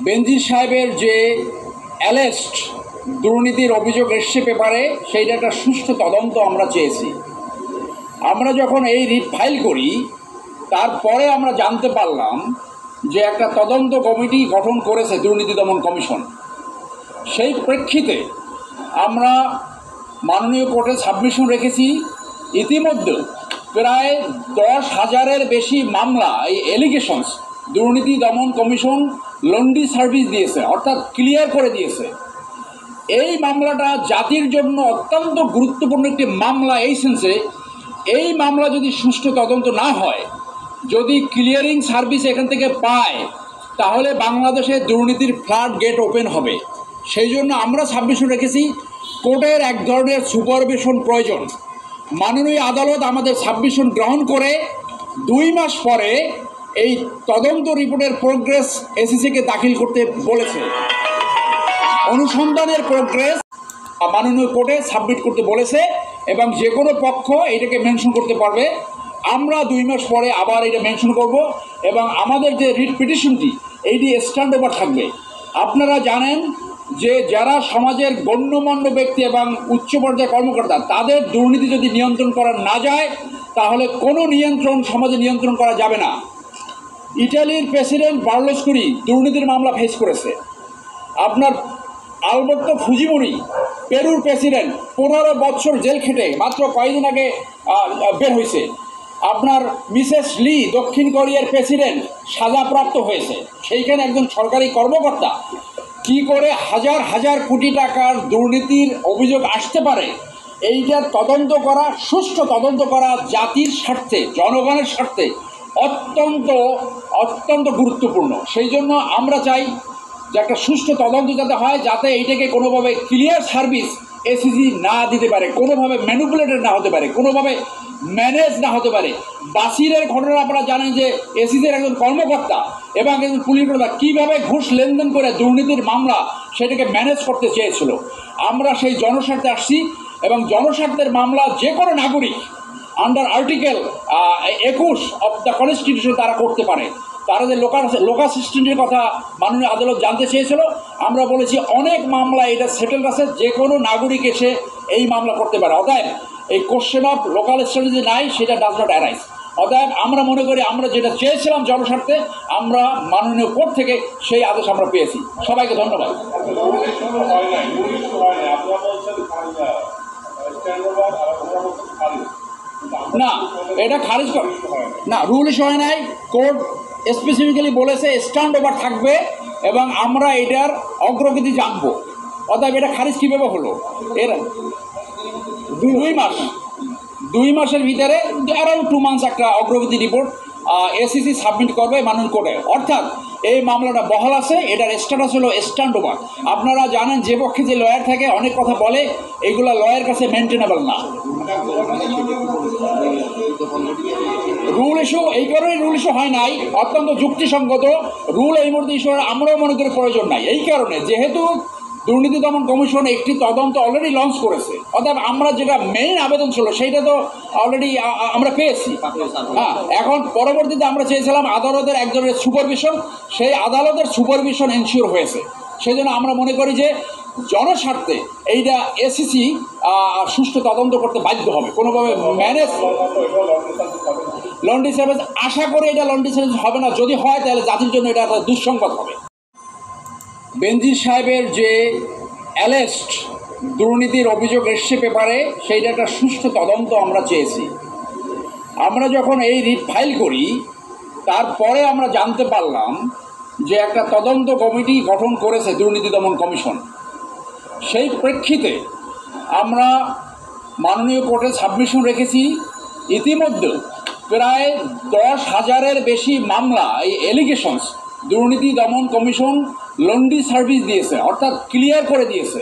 বেনজির সাহেবের যে অ্যারেস্ট দুর্নীতির অভিযোগ এসছে পেপারে, সেইটা একটা সুষ্ঠু তদন্ত আমরা চেয়েছি। আমরা যখন এই রিট ফাইল করি, তারপরে আমরা জানতে পারলাম যে একটা তদন্ত কমিটি গঠন করেছে দুর্নীতি দমন কমিশন। সেই প্রেক্ষিতে আমরা মাননীয় কোর্টে সাবমিশন রেখেছি। ইতিমধ্যে প্রায় 10,000-এর বেশি মামলা, এই এলিগেশনস, দুর্নীতি দমন কমিশন লন্ডি সার্ভিস দিয়েছে, অর্থাৎ ক্লিয়ার করে দিয়েছে। এই মামলাটা জাতির জন্য অত্যন্ত গুরুত্বপূর্ণ একটি মামলা, এই সেন্সে এই মামলা যদি সুষ্ঠু তদন্ত না হয়, যদি ক্লিয়ারিং সার্ভিস এখান থেকে পায়, তাহলে বাংলাদেশে দুর্নীতির ফ্লাড গেট ওপেন হবে। সেই জন্য আমরা সাবমিশন রেখেছি। কোর্টের এক ধরনের সুপারভিশন প্রয়োজন। মাননীয় আদালত আমাদের সাবমিশন গ্রহণ করে 2 মাস পরে এই তদন্ত রিপোর্টের প্রোগ্রেস এসিসিকে দাখিল করতে বলেছে। অনুসন্ধানের প্রোগ্রেস মাননীয় কোর্টে সাবমিট করতে বলেছে এবং যে কোনো পক্ষ এটাকে মেনশন করতে পারবে। আমরা 2 মাস পরে আবার এটা মেনশন করব এবং আমাদের যে রিট পিটিশনটি এইটি স্ট্যান্ড ওভার থাকবে। আপনারা জানেন যে যারা সমাজের গণ্যমান্য ব্যক্তি এবং উচ্চ পর্যায়ের কর্মকর্তা, তাদের দুর্নীতি যদি নিয়ন্ত্রণ করা না যায়, তাহলে কোনো নিয়ন্ত্রণ সমাজে নিয়ন্ত্রণ করা যাবে না। ইটালির প্রেসিডেন্ট বার্লুস্কোনি দুর্নীতির মামলা ফেস করেছে। আপনার আলবর্তো ফুজিমোরি, পেরুর প্রেসিডেন্ট, 15 বছর জেল খেটে মাত্র কয়েকদিন আগে বের হয়েছে। আপনার মিসেস লি, দক্ষিণ কোরিয়ার প্রেসিডেন্ট, সাজাপ্রাপ্ত হয়েছে। সেইখানে একজন সরকারি কর্মকর্তা কি করে হাজার হাজার কোটি টাকার দুর্নীতির অভিযোগ আসতে পারে, এইটার তদন্ত করা, সুষ্ঠু তদন্ত করা জাতির স্বার্থে, জনগণের স্বার্থে অত্যন্ত অত্যন্ত গুরুত্বপূর্ণ। সেই জন্য আমরা চাই যে একটা সুষ্ঠু তদন্ত যাতে হয়, যাতে এইটাকে কোনোভাবে ক্লিয়ার সার্ভিস এসিসি না দিতে পারে, কোনোভাবে ম্যানিপুলেটেড না হতে পারে, কোনোভাবে ম্যানেজ না হতে পারে। বাসিরের ঘটনা আপনারা জানেন যে এসিসির একজন কর্মকর্তা এবং একজন পুলিশ কর্মকর্তা কীভাবে ঘুষ লেনদেন করে দুর্নীতির মামলা সেটাকে ম্যানেজ করতে চেয়েছিল। আমরা সেই জনস্বার্থে আসছি এবং জনস্বার্থের মামলা যে কোনো নাগরিক under article 21 of the constitution তারা করতে পারে। তারা যে লোক অ্যাসিস্ট্যান্টের কথা মাননীয় আদালত জানতে চেয়েছিল, আমরা বলেছি অনেক মামলা এটা সেটেলড আছে, যে কোনো নাগরিক এসে এই মামলা করতে পারে। অতএব এই কোশ্চেন অফ লোকাল স্ট্যাটাস যে নাই, সেটা ডাজ নট অ্যারাইজ। অতএব আমরা মনে করি আমরা যেটা চেয়েছিলাম জনস্বার্থে, আমরা মাননীয় কোর্ট থেকে সেই আদেশ আমরা পেয়েছি। সবাইকে ধন্যবাদ। না, এটা খারিজ না, রুল ইস্যু হয় নাই। কোর্ট স্পেসিফিক্যালি বলেছে স্ট্যান্ড ওভার থাকবে এবং আমরা এটার অগ্রগতি জানবো। অতএব এটা খারিজ কীভাবে হলো? এর 2 মাসের ভিতরে অ্যারাউন্ড 2 মান্থস একটা অগ্রগতি রিপোর্ট এসিসি সাবমিট করবে মাননীয় কোর্টে। অর্থাৎ এই মামলাটা বহাল আছে, এটার স্ট্যাটাস হলো স্ট্যান্ড ওভার। আপনারা জানেন যে পক্ষে যে লয়ার থাকে অনেক কথা বলে, এগুলো লয়ের কাছে মেনটেনেবল না। রুল ইস্যু এই কারণে রুল ইস্যু হয় নাই, অত্যন্ত যুক্তিসঙ্গত রুল এই মুহূর্তে ইস্যু আমরাও মনে করি প্রয়োজন নাই। এই কারণে যেহেতু দুর্নীতি দমন কমিশন একটি তদন্ত অলরেডি লঞ্চ করেছে, অর্থাৎ আমরা যেটা মেইন আবেদন ছিল সেইটা তো অলরেডি আমরা পেয়েছি। হ্যাঁ, এখন পরবর্তীতে আমরা চেয়েছিলাম আদালতের এক ধরনের সুপারভিশন, সেই আদালতের সুপারভিশন এনশিওর হয়েছে। সেই জন্য আমরা মনে করি যে জনস্বার্থে এইটা এসিসি সুষ্ঠু তদন্ত করতে বাধ্য হবে। কোনোভাবে ম্যানেজ লন্ড্রি সার্ভিস, আশা করি এটা লন্ড্রি সার্ভিস হবে না। যদি হয় তাহলে জাতির জন্য এটা একটা দুঃসংবাদ হবে। বেনজির সাহেবের যে অ্যারেস্ট দুর্নীতির অভিযোগ এসছে পেপারে, সেইটা একটা সুষ্ঠু তদন্ত আমরা চেয়েছি। আমরা যখন এই রিট ফাইল করি, তারপরে আমরা জানতে পারলাম যে একটা তদন্ত কমিটি গঠন করেছে দুর্নীতি দমন কমিশন। সেই প্রেক্ষিতে আমরা মাননীয় কোর্টে সাবমিশন রেখেছি। ইতিমধ্যে প্রায় 10,000-এর বেশি মামলা, এই এলিগেশনস, দুর্নীতি দমন কমিশন লন্ডি সার্ভিস দিয়েছে, অর্থাৎ ক্লিয়ার করে দিয়েছে।